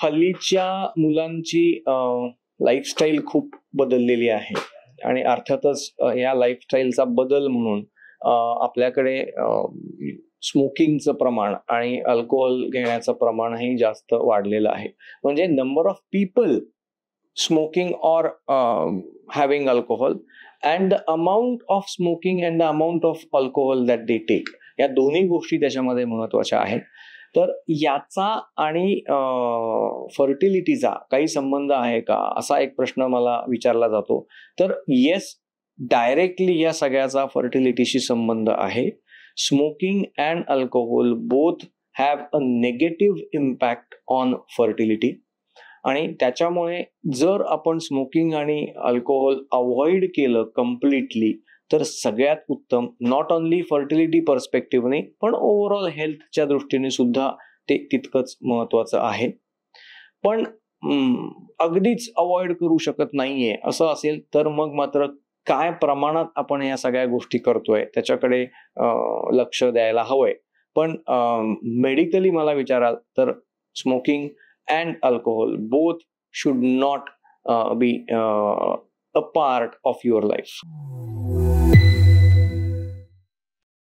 हल्लीच्या मुलांची लाईफस्टाईल खूप बदललेली आहे आणि अर्थातच या लाईफस्टाईलचा बदल म्हणून आपल्याकडे स्मोकिंगचं प्रमाण आणि अल्कोहोल घेण्याचं प्रमाणही जास्त वाढलेलं आहे. म्हणजे number of people smoking or having alcohol and the amount of smoking and the amount of alcohol that they take, या दोन्ही गोष्टी त्याच्यामध्ये महत्वाच्या आहेत. तर याचा आणि फर्टिलिटीचा काही संबंध आहे का, असा एक प्रश्न मला विचारला जातो. तर येस, डायरेक्टली या सगळ्याचा फर्टिलिटीशी संबंध आहे. Smoking and alcohol both have a negative impact on fertility. आणि त्याच्यामुळे जर आपण स्मोकिंग आणि अल्कोहोल अवॉइड केलं कम्प्लिटली तर सगळ्यात उत्तम, नॉट ओनली फर्टिलिटी पर्स्पेक्टिव्हने पण ओव्हरऑल हेल्थच्या दृष्टीने सुद्धा ते तितकंच महत्वाचं आहे. पण अगदीच अवॉइड करू शकत नाहीये असं असेल तर मग मात्र काय प्रमाणात आपण या सगळ्या गोष्टी करतोय त्याच्याकडे लक्ष द्यायला हवंय. पण मेडिकली मला विचाराल तर smoking and alcohol both should not be a part of your life.